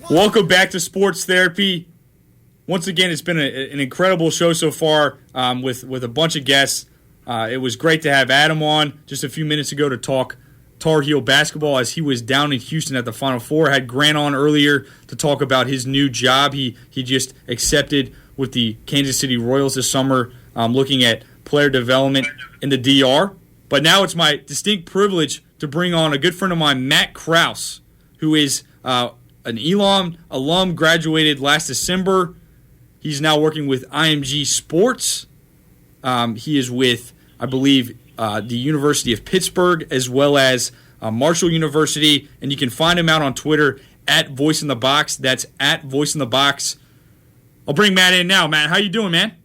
Welcome back to Sports Therapy. Once again, it's been an incredible show so far with a bunch of guests. It was great to have Adam on just a few minutes ago to talk Tar Heel basketball as he was down in Houston at the Final Four. I had Grant on earlier to talk about his new job he just accepted with the Kansas City Royals this summer, looking at player development in the DR. But now it's my distinct privilege to bring on a good friend of mine, Matt Krause, who is an Elon alum, graduated last December. He's now working with IMG Sports. He is with, I believe, the University of Pittsburgh as well as Marshall University. And you can find him out on Twitter at Voice in the Box. That's at Voice in the Box. I'll bring Matt in now. Matt, how you doing, man?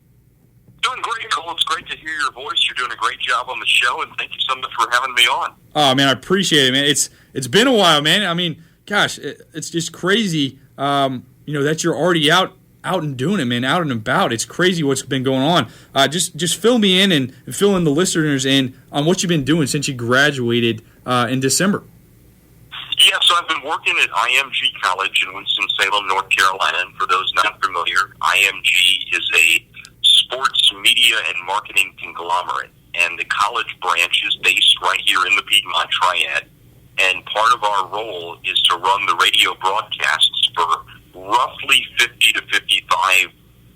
Doing great, Cole. It's great to hear your voice. You're doing a great job on the show, and thank you so much for having me on. Oh, man, I appreciate it, man. It's been a while, man. I mean, gosh, it's just crazy, that you're already out and doing it, man, out and about. It's crazy what's been going on. Just fill me in and fill in the listeners in on what you've been doing since you graduated in December. Yeah, so I've been working at IMG College in Winston-Salem, North Carolina. And for those not familiar, IMG is a sports media and marketing conglomerate. And the college branch is based right here in the Piedmont Triad. And part of our role is to run the radio broadcasts for roughly 50 to 55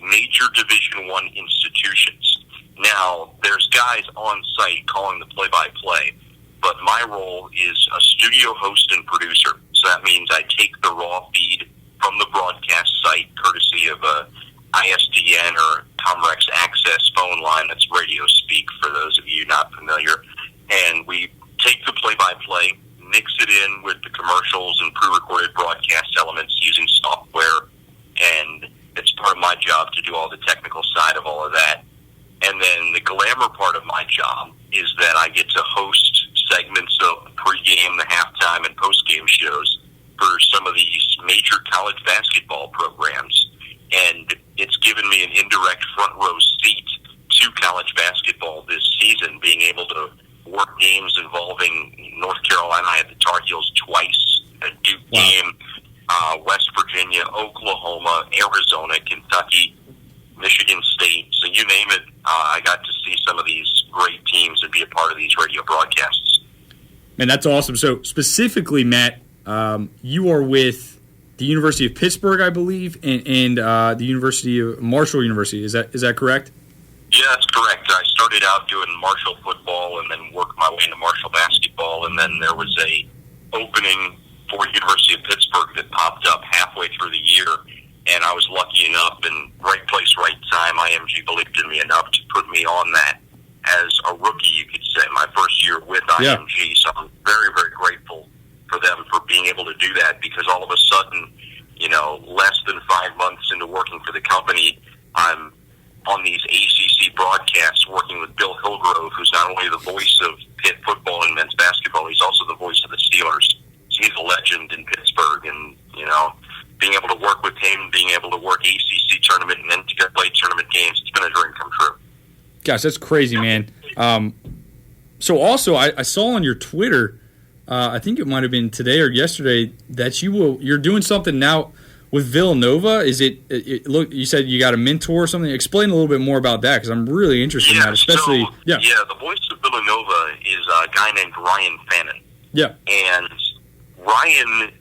major Division I institutions. Now, there's guys on site calling the play-by-play, but my role is a studio host and producer. So that means I take the raw feed from the broadcast site, courtesy of a ISDN or Comrex Access phone line. That's radio speak for those of you not familiar. And we take the play-by-play, mix it in with the commercials and pre-recorded broadcast elements using software, and it's part of my job to do all the technical side of all of that. And then the glamour part of my job is that I get to host segments of pregame, the halftime, and postgame shows for some of these major college basketball programs. And it's given me an indirect front row seat to college basketball this season, being able to work games involving North Carolina. I had the Tar Heels twice, a Duke game, West Virginia, Oklahoma, Arizona, Kentucky, Michigan State. So you name it, I got to see some of these great teams and be a part of these radio broadcasts. Man, that's awesome. So specifically, Matt, you are with the University of Pittsburgh, I believe, and the University of Marshall University. Is that correct? Yeah, that's correct. I started out doing Marshall football and then worked my way into Marshall basketball, and then there was a opening for University of Pittsburgh that popped up halfway through the year, and I was lucky enough, in right place, right time, IMG believed in me enough to put me on that as a rookie, you could say, my first year with IMG. So I'm very, very grateful for them for being able to do that, because all of a sudden, less than 5 months into working for the company, I'm on these ACC broadcasts working with Bill Hillgrove, who's not only the voice of Pitt football and men's basketball, he's also the voice of the Steelers. So he's a legend in Pittsburgh, and, being able to work with him, being able to work ACC tournament and NCAA tournament games, it's been a dream come true. Gosh, that's crazy, man. So also, I saw on your Twitter, I think it might have been today or yesterday, that you're doing something now with Villanova. Is it look? You said you got a mentor or something. Explain a little bit more about that, because I'm really interested in that. Especially, the voice of Villanova is a guy named Ryan Fannin. Yeah, and Ryan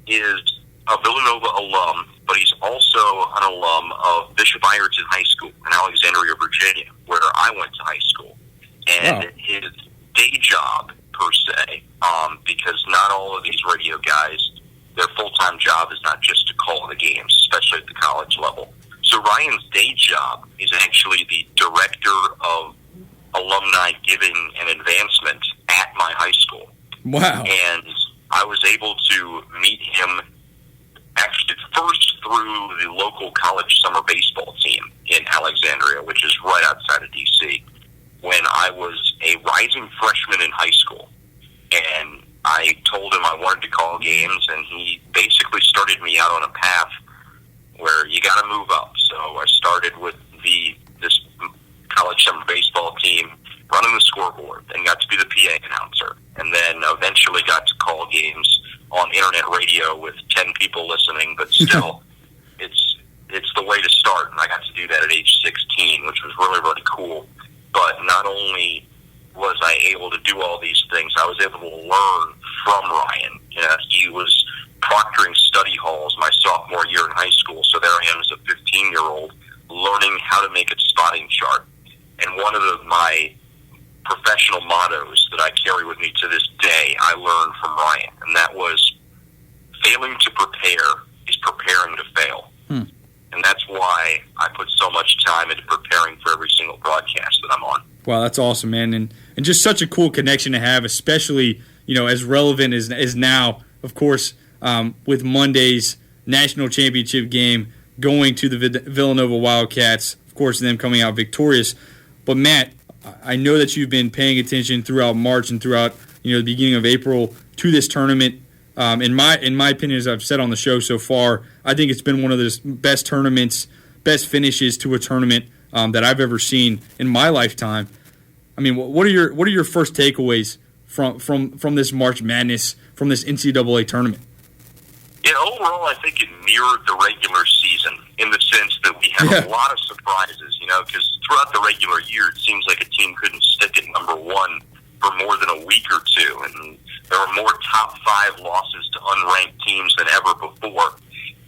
is a Villanova alum, but he's also an alum of Bishop Ireton High School in Alexandria, Virginia, where I went to high school. And his day job, per se, because not all of these radio guys, their full-time job is not just to call the games, especially at the college level. So Ryan's day job is actually the director of alumni giving and advancement at my high school. Wow. And I was able to meet him actually first through the local college summer baseball team in Alexandria, which is right outside of D.C., when I was a rising freshman in high school. And I told him I wanted to call games, and he basically started me out on a path where you got to move up. So I started with this college summer baseball team, running the scoreboard, and got to be the PA announcer, and then eventually got to call games on internet radio with 10 people listening, but still, it's the way to start. And I got to do that at age 16, which was really, really cool. But not only was I able to do all these things, I was able to learn from Ryan. He was proctoring study halls my sophomore year in high school. So there I am as a 15-year-old learning how to make a spotting chart. And one of my professional mottos that I carry with me to this day, I learned from Ryan, and that was, failing to prepare is preparing to fail. And that's why I put so much time into preparing for every single broadcast that I'm on. Wow, that's awesome, man. And just such a cool connection to have, especially, as relevant as now, of course, with Monday's national championship game, going to the Villanova Wildcats, of course, them coming out victorious. But, Matt, I know that you've been paying attention throughout March and throughout, the beginning of April to this tournament. In my opinion, as I've said on the show so far, I think it's been one of the best tournaments, best finishes to a tournament that I've ever seen in my lifetime. I mean, what are your first takeaways from this March Madness, from this NCAA tournament? Yeah, overall, I think it mirrored the regular season in the sense that we had a lot of surprises, because throughout the regular year, it seems like a team couldn't stick at number one for more than a week or two, and there were more top 5 losses to unranked teams than ever before.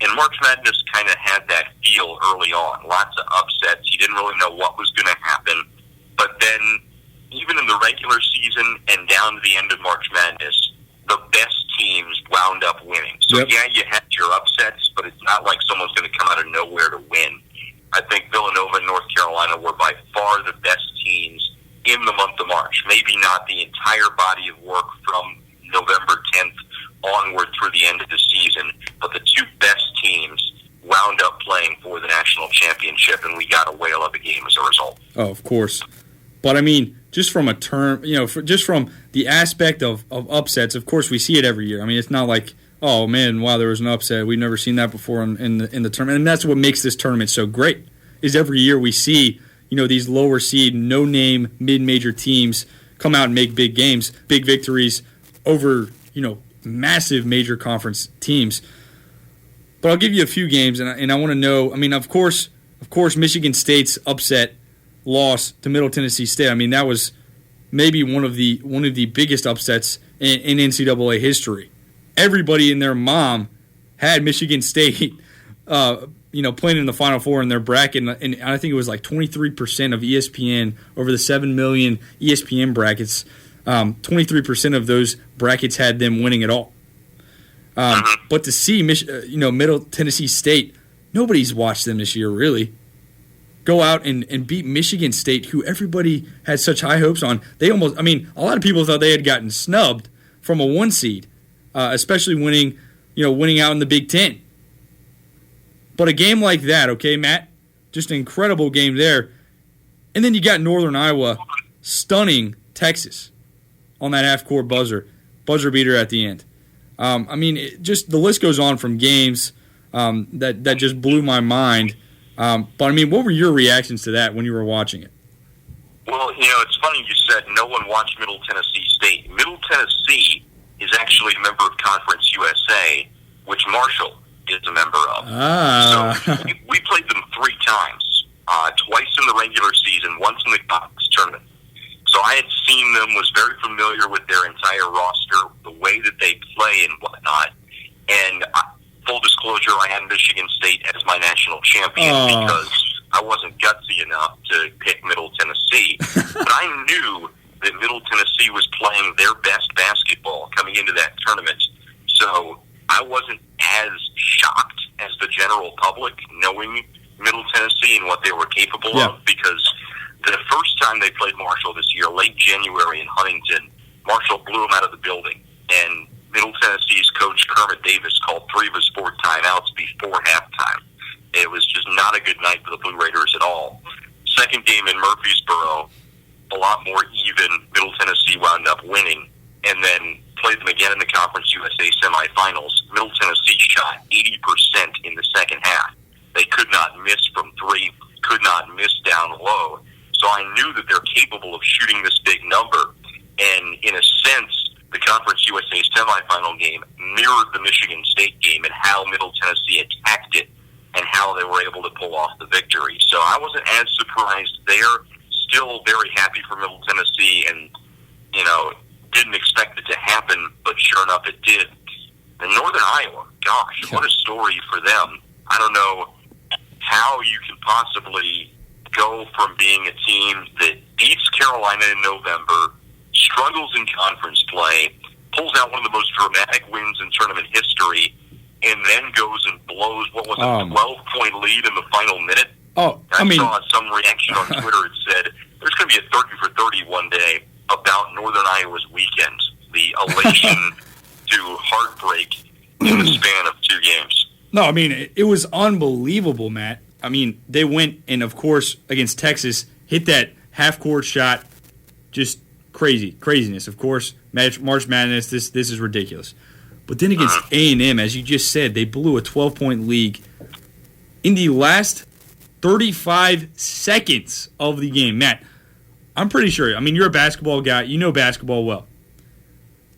And March Madness kind of had that feel early on. Lots of upsets. You didn't really know what was going to happen. But then, even in the regular season and down to the end of March Madness, the best teams wound up winning. So, yeah, you had your upsets, but it's not like someone's going to come out of nowhere to win. I think Villanova and North Carolina were by far the best teams in the month of March. Maybe not the entire body of work from November 10th onward through the end of the season, but the 2 best teams wound up playing for the national championship, and we got a whale of a game as a result. Oh, of course. But, I mean, just from a term, just from the aspect of upsets, of course, we see it every year. I mean, it's not like, oh, man, wow, there was an upset. We've never seen that before in the tournament. And that's what makes this tournament so great, is every year we see, these lower seed, no-name, mid-major teams come out and make big games, big victories over, massive major conference teams. But I'll give you a few games, and I want to know, I mean, of course, Michigan State's upset loss to Middle Tennessee State. I mean, that was maybe one of the biggest upsets in NCAA history. Everybody and their mom had Michigan State, playing in the Final Four in their bracket, and I think it was like 23% of ESPN over the 7 million ESPN brackets. 23% of those brackets had them winning it all. But to see Middle Tennessee State, nobody's watched them this year really, go out and beat Michigan State, who everybody had such high hopes on. A lot of people thought they had gotten snubbed from a 1 seed, especially winning out in the Big Ten. But a game like that, okay, Matt, just an incredible game there. And then you got Northern Iowa stunning Texas on that half-court buzzer beater at the end. Just the list goes on from games that just blew my mind. But, what were your reactions to that when you were watching it? Well, it's funny you said no one watched Middle Tennessee State. Middle Tennessee is actually a member of Conference USA, which Marshall is a member of. So we played them 3 times, twice in the regular season, once in the conference tournament. So I had seen them, was very familiar with their entire roster, the way that they play and whatnot. And full disclosure, I had Michigan State as my national champion because I wasn't gutsy enough to pick Middle Tennessee. But I knew that Middle Tennessee was playing their best basketball coming into that tournament. So I wasn't as shocked as the general public knowing Middle Tennessee and what they were capable of, because the first time they played Marshall this year, late January in Huntington, Marshall blew them out of the building. And Middle Tennessee's coach, Kermit Davis, called 3 of his 4 timeouts before halftime. It was just not a good night for the Blue Raiders at all. Second game in Murfreesboro, a lot more even. Middle Tennessee wound up winning, and then played them again in the Conference USA semifinals. Middle Tennessee shot 80% in the second half. They could not miss from 3, could not miss down low. So I knew that they're capable of shooting this big number. And in a sense, the Conference USA semifinal game mirrored the Michigan State game and how Middle Tennessee attacked it and how they were able to pull off the victory. So I wasn't as surprised there. Still very happy for Middle Tennessee and, didn't expect it to happen, but sure enough it did. And Northern Iowa, gosh, what a story for them. I don't know how you can possibly go from being a team that beats Carolina in November, struggles in conference play, pulls out one of the most dramatic wins in tournament history, and then goes and blows what was a 12-point lead in the final minute. I saw some reaction on Twitter. It said, there's going to be a 30 for 30 one day about Northern Iowa's weekend. The elation to heartbreak in the span of 2 games. No, I mean, it was unbelievable, Matt. I mean, they went and, of course, against Texas, hit that half-court shot. Just craziness. Of course, March Madness, this is ridiculous. But then against A&M, as you just said, they blew a 12-point lead in the last 35 seconds of the game. Matt, I'm pretty sure, I mean, you're a basketball guy. You know basketball well.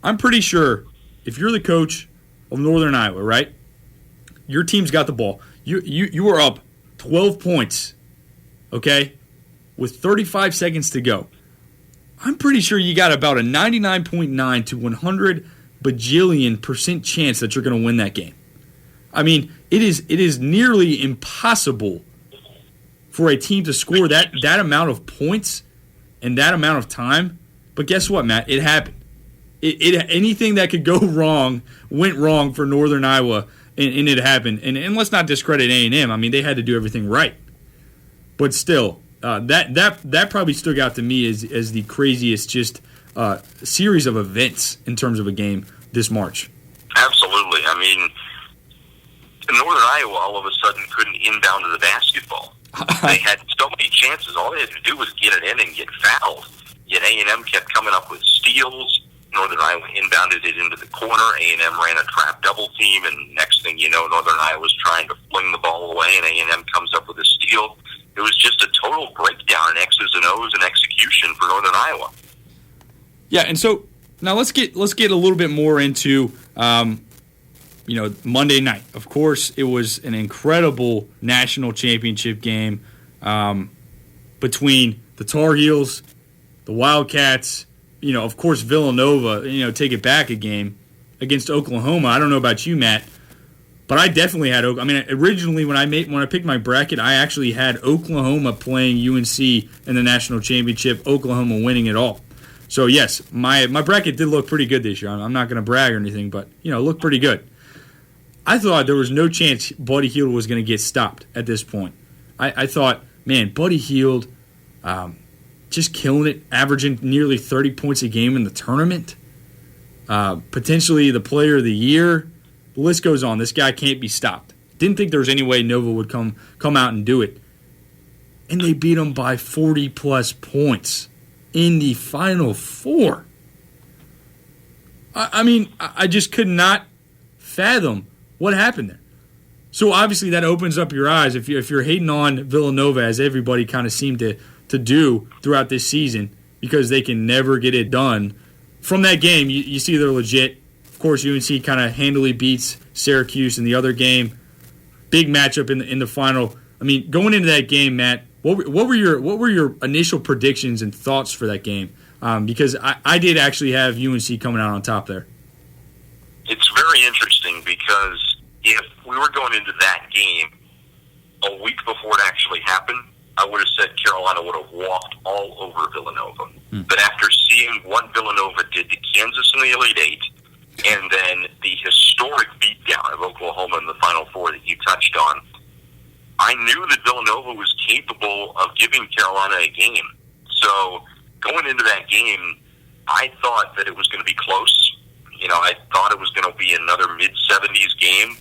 I'm pretty sure if you're the coach of Northern Iowa, right, your team's got the ball. You were up 12 points, okay, with 35 seconds to go. I'm pretty sure you got about a 99.9 to 100 bajillion% chance that you're going to win that game. I mean, it is nearly impossible for a team to score that amount of points in that amount of time. But guess what, Matt? It happened. Anything that could go wrong went wrong for Northern Iowa, and it happened. And let's not discredit A&M. I mean, they had to do everything right. But still, that probably stuck out to me as the craziest just series of events in terms of a game this March. Absolutely. I mean, Northern Iowa all of a sudden couldn't inbound to the basketball. They had so many chances. All they had to do was get it in and get fouled. Yet A&M kept coming up with steals. Northern Iowa inbounded it into the corner. A&M ran a trap double team, and next thing you know, Northern Iowa was trying to fling the ball away, and A&M comes up with a steal. It was just a total breakdown in X's and O's and execution for Northern Iowa. Yeah, and so now let's get a little bit more into Monday night. Of course, it was an incredible national championship game between the Tar Heels, the Wildcats. Of course, Villanova. Take it back a game against Oklahoma. I don't know about you, Matt, but I definitely had. I mean, originally when I picked my bracket, I actually had Oklahoma playing UNC in the national championship. Oklahoma winning it all. So yes, my bracket did look pretty good this year. I'm not going to brag or anything, but it looked pretty good. I thought there was no chance Buddy Hield was going to get stopped at this point. I thought, man, Buddy Hield just killing it, averaging nearly 30 points a game in the tournament. Potentially the player of the year. The list goes on. This guy can't be stopped. Didn't think there was any way Nova would come out and do it. And they beat him by 40-plus points in the Final Four. I mean, I just could not fathom what happened there. So obviously that opens up your eyes if you're hating on Villanova, as everybody kind of seemed to do throughout this season, because they can never get it done. From that game, you see they're legit. Of course, UNC kind of handily beats Syracuse in the other game. Big matchup in the final. I mean, going into that game, Matt, what were your initial predictions and thoughts for that game? Because I did actually have UNC coming out on top there. It's very interesting because if we were going into that game a week before it actually happened, I would have said Carolina would have walked all over Villanova. But after seeing what Villanova did to Kansas in the Elite Eight, and then the historic beatdown of Oklahoma in the Final Four that you touched on, I knew that Villanova was capable of giving Carolina a game. So going into that game, I thought that it was going to be close. I thought it was going to be another mid-70s game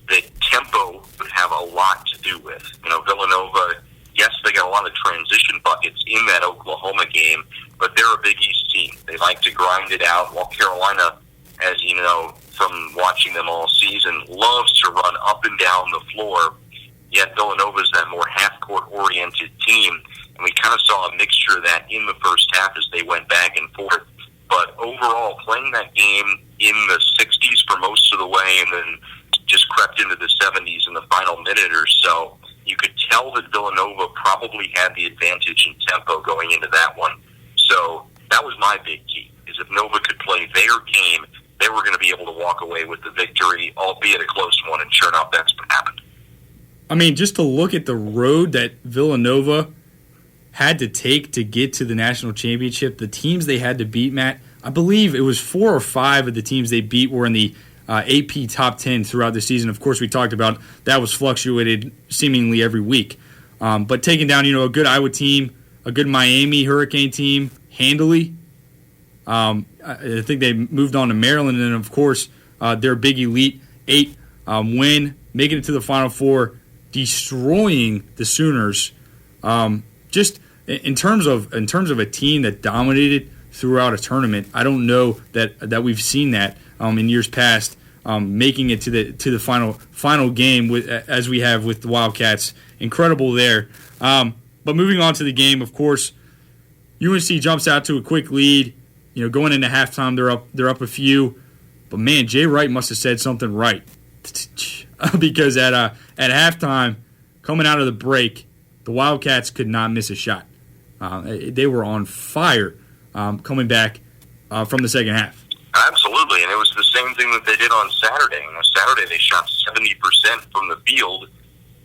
that tempo would have a lot to do with. Villanova, yes, they got a lot of transition buckets in that Oklahoma game, but they're a Big East team. They like to grind it out, while Carolina, as you know from watching them all season, loves to run up and down the floor. Yet Villanova's that more half-court oriented team, and we kind of saw a mixture of that in the first half as they went back and forth. But overall, playing that game in the 60s for most of the way and then just crept into the 70s in the final minute or so. You could tell that Villanova probably had the advantage in tempo going into that one. So that was my big key, is if Nova could play their game, they were going to be able to walk away with the victory, albeit a close one, and sure enough, that's what happened. I mean, just to look at the road that Villanova had to take to get to the national championship, the teams they had to beat, Matt, I believe it was 4 or 5 of the teams they beat were in the AP top 10 throughout the season. Of course, we talked about that was fluctuated seemingly every week. But taking down, a good Iowa team, a good Miami Hurricane team, handily. I think they moved on to Maryland, and of course, their big Elite 8 win, making it to the Final Four, destroying the Sooners. Just in terms of a team that dominated throughout a tournament, I don't know that we've seen that in years past, making it to the final game as we have with the Wildcats. Incredible there. But moving on to the game, of course, UNC jumps out to a quick lead. Going into halftime, they're up a few. But man, Jay Wright must have said something right, because at halftime, coming out of the break, the Wildcats could not miss a shot. They were on fire coming back from the second half. Absolutely, and it was the same thing that they did on Saturday. Saturday they shot 70% from the field,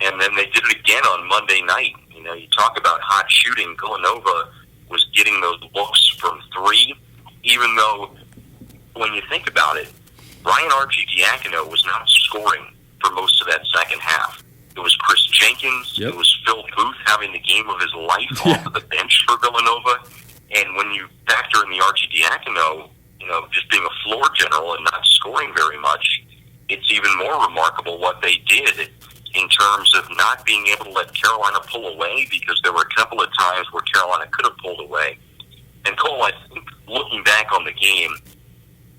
and then they did it again on Monday night. You talk about hot shooting. Villanova was getting those looks from 3, even though when you think about it, Ryan Arcidiacono was not scoring for most of that second half. It was Chris Jenkins. Yep. It was Phil Booth having the game of his life off of the bench for Villanova. And when you factor in the Arcidiacono, just being a floor general and not scoring very much, it's even more remarkable what they did in terms of not being able to let Carolina pull away, because there were a couple of times where Carolina could have pulled away. And Cole, I think looking back on the game,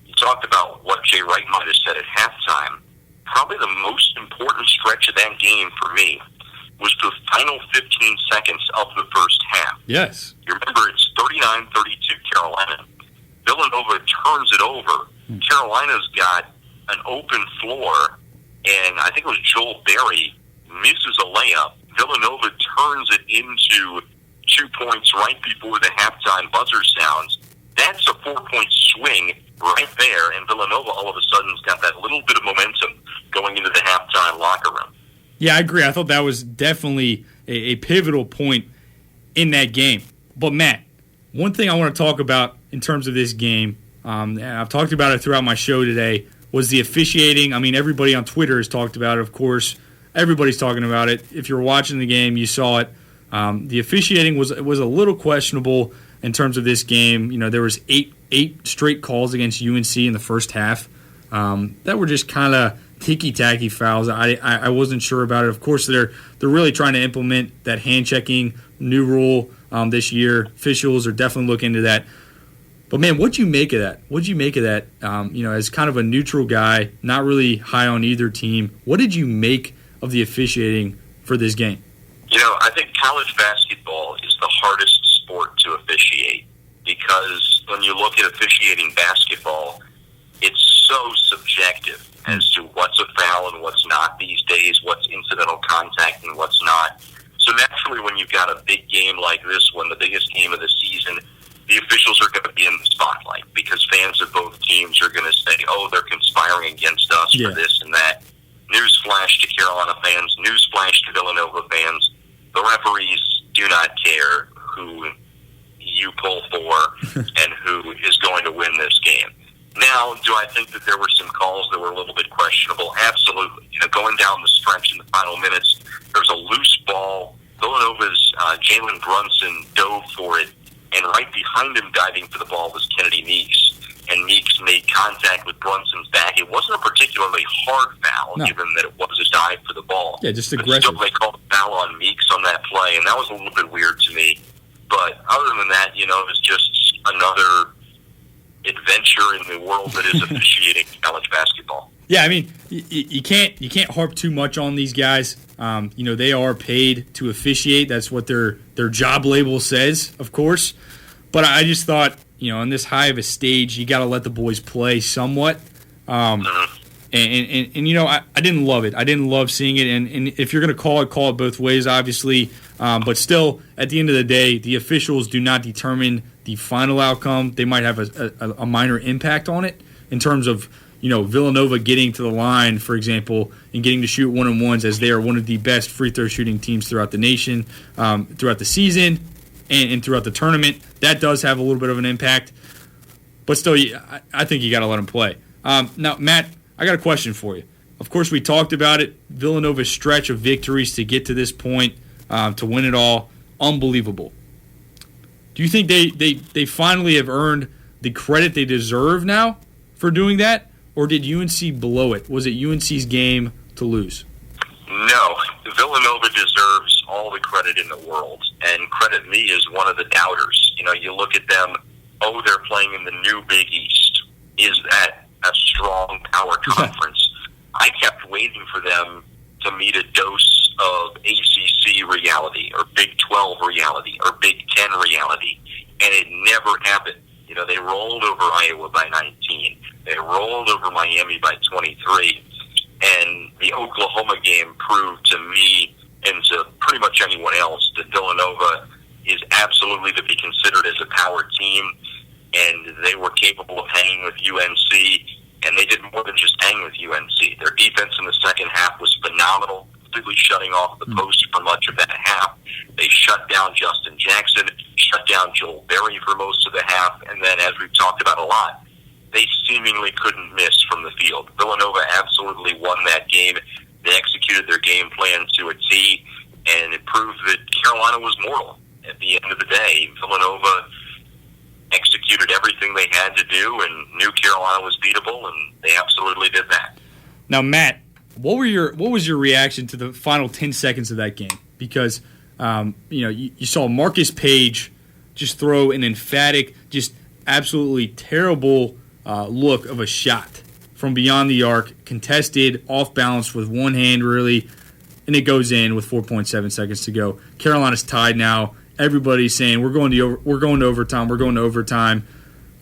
you talked about what Jay Wright might have said at halftime. Probably the most important stretch of that game for me was the final 15 seconds of the first half. Yes. You remember, it's 39-32 Carolina. Villanova turns it over. Carolina's got an open floor, and I think it was Joel Berry misses a layup. Villanova turns it into 2 points right before the halftime buzzer sounds. That's a 4-point swing right there, and Villanova all of a sudden has got that little bit of momentum going into the halftime locker room. Yeah, I agree. I thought that was definitely a pivotal point in that game. But, Matt, one thing I want to talk about in terms of this game, and I've talked about it throughout my show today, was the officiating. I mean, everybody on Twitter has talked about it, of course. Everybody's talking about it. If you're watching the game, you saw it. The officiating was a little questionable in terms of this game. There was eight straight calls against UNC in the first half that were just kind of ticky-tacky fouls. I wasn't sure about it. Of course, they're really trying to implement that hand-checking new rule this year. Officials are definitely looking into that. But, man, what'd you make of that? What'd you make of that, as kind of a neutral guy, not really high on either team? What did you make of the officiating for this game? I think college basketball is the hardest sport to officiate, because when you look at officiating basketball, it's so subjective as to what's a foul and what's not these days, what's incidental contact and what's not. So naturally, when you've got a big game like this one, the biggest game of the season, the officials are going to be in the spotlight, because fans of both teams are going to say, oh, they're conspiring against us for this and that. Newsflash to Carolina fans, newsflash to Villanova fans. The referees do not care who you pull for and who is going to win this game. Now, do I think that there were some calls that were a little bit questionable? Absolutely. Going down the stretch in the final minutes, there's a loose ball. Villanova's Jalen Brunson dove for it, and right behind him diving for the ball was Kennedy Meeks. And Meeks made contact with Brunson's back. It wasn't a particularly hard foul, given that it was a dive for the ball. Yeah, just But aggressive. still, they called a foul on Meeks on that play, and that was a little bit weird to me. But other than that, it was just another adventure in the world that is officiating college basketball. Yeah, I mean, you can't harp too much on these guys. They are paid to officiate. That's what their job label says, of course. But I just thought, on this high of a stage, you got to let the boys play somewhat. And I didn't love it. I didn't love seeing it. And if you're going to call it both ways, obviously. But still, at the end of the day, the officials do not determine the final outcome. They might have a minor impact on it in terms of, Villanova getting to the line, for example, and getting to shoot one-on-ones, as they are one of the best free throw shooting teams throughout the nation, throughout the season, and throughout the tournament. That does have a little bit of an impact. But still, I think you got to let them play. Now, Matt, I got a question for you. Of course, we talked about it. Villanova's stretch of victories to get to this point, to win it all, unbelievable. Do you think they finally have earned the credit they deserve now for doing that? Or did UNC blow it? Was it UNC's game to lose? No. Villanova deserves all the credit in the world. And credit me as one of the doubters. You look at them, they're playing in the new Big East. Is that a strong power conference? I kept waiting for them to meet a dose of ACC reality or Big 12 reality or Big 10 reality, and it never happened. They rolled over Iowa by 19. They rolled over Miami by 23. And the Oklahoma game proved to me and to pretty much anyone else that Villanova is absolutely to be considered as a power team, and they were capable of hanging with UNC, and they did more than just hang with UNC. Their defense in the second half was phenomenal, completely shutting off the post for much of that half. They shut down Justin Jackson, shut down Joel Berry for most of the half, and then, as we've talked about a lot, they seemingly couldn't miss from the field. Villanova absolutely won that game. They executed their game plan to a T, and it proved that Carolina was mortal. At the end of the day, Villanova executed everything they had to do and knew Carolina was beatable, and they absolutely did that. Now, Matt, what was your reaction to the final 10 seconds of that game? Because you saw Marcus Page just throw an emphatic, just absolutely terrible look of a shot from beyond the arc, contested, off balance with one hand, really, and it goes in with 4.7 seconds to go. Carolina's tied now. Everybody's saying we're going to overtime.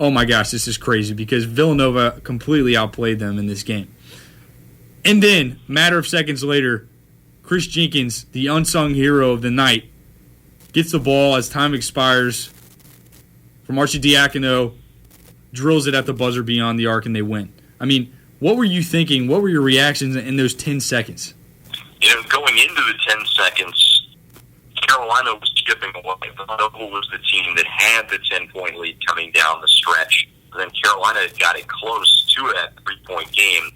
Oh my gosh, this is crazy because Villanova completely outplayed them in this game. And then, matter of seconds later, Chris Jenkins, the unsung hero of the night, gets the ball as time expires from Arcidiacono, drills it at the buzzer beyond the arc, and they win. I mean, what were you thinking? What were your reactions in those 10 seconds? Going into the 10 seconds, Carolina was chipping away. Villanova was the team that had the 10-point lead coming down the stretch. And then Carolina got it close to that 3-point game.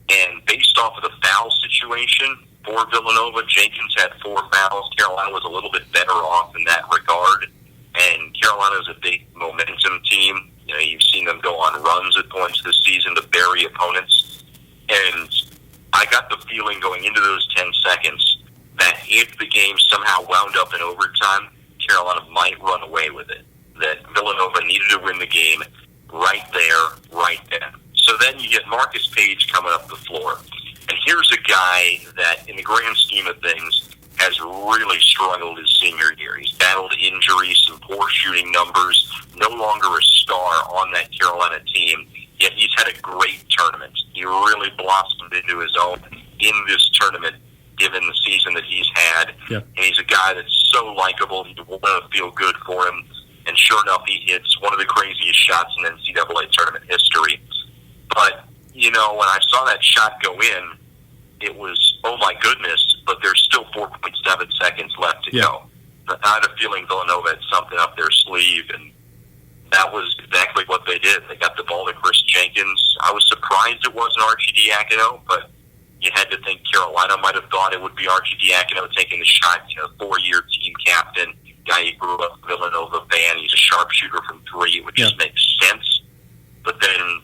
And based off of the foul situation for Villanova, Jenkins had 4 fouls. Carolina was a little bit better off in that regard. And Carolina is a big momentum team. You've seen them go on runs at points this season to bury opponents. And I got the feeling going into those 10 seconds that if the game somehow wound up in overtime, Carolina might run away with it. That Villanova needed to win the game right there, right then. So then you get Marcus Page coming up the floor. And here's a guy that, in the grand scheme of things, has really struggled his senior year. He's battled injuries, some poor shooting numbers, no longer a star on that Carolina team, yet he's had a great tournament. He really blossomed into his own in this tournament, given the season that he's had. Yeah. And he's a guy that's so likable, you want to feel good for him. And sure enough, he hits one of the craziest shots in NCAA tournament history. But, when I saw that shot go in, it was, oh my goodness, but there's still 4.7 seconds left to go. I had a feeling Villanova had something up their sleeve, and that was exactly what they did. They got the ball to Chris Jenkins. I was surprised it wasn't Arcidiacono, but you had to think Carolina might have thought it would be Arcidiacono taking the shot, 4-year team captain, guy who grew up a Villanova fan. He's a sharpshooter from 3. It would just make sense. But then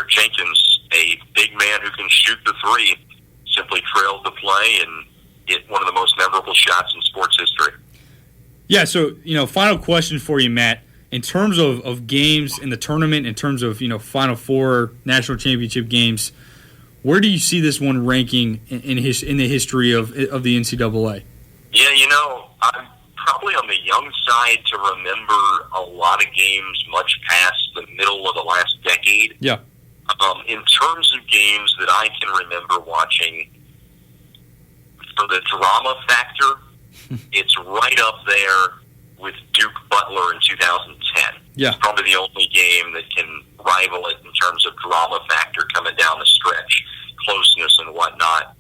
Jenkins, a big man who can shoot the 3, simply trailed the play and hit one of the most memorable shots in sports history. Yeah, so, final question for you, Matt. In terms of games in the tournament, in terms of, Final Four, national championship games, where do you see this one ranking in the history of the NCAA? Yeah, I'm probably on the young side to remember a lot of games much past the middle of the last decade. Yeah. In terms of games that I can remember watching, for the drama factor, it's right up there with Duke Butler in 2010. Yeah. It's probably the only game that can rival it in terms of drama factor coming down the stretch, closeness and whatnot.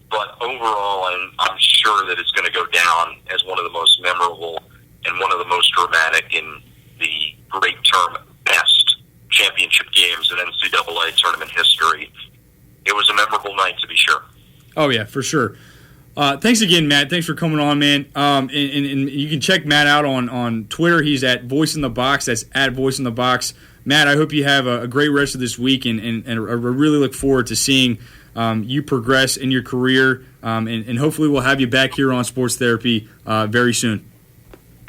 But overall, I'm sure that it's going to go down as one of the most memorable and one of the most dramatic in the great term best championship games in NCAA tournament history. It was a memorable night, to be sure. Oh, yeah, for sure. Thanks again, Matt. Thanks for coming on, man. And you can check Matt out on Twitter. He's at Voice in the Box. That's at Voice in the Box. Matt, I hope you have a great rest of this week, and I really look forward to seeing you progress in your career, and hopefully we'll have you back here on Sports Therapy very soon.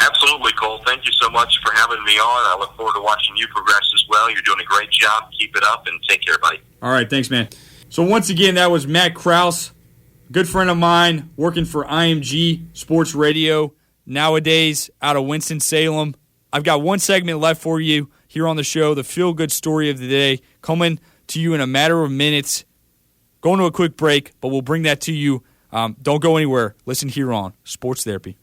Absolutely, Cole. Thank you so much for having me on. I look forward to watching you progress as well. You're doing a great job. Keep it up, and take care, buddy. All right, thanks, man. So once again, that was Matt Krause, good friend of mine, working for IMG Sports Radio, nowadays out of Winston-Salem. I've got one segment left for you here on the show, the feel-good story of the day, coming to you in a matter of minutes. Going to a quick break, but we'll bring that to you. Don't go anywhere. Listen here on Sports Therapy.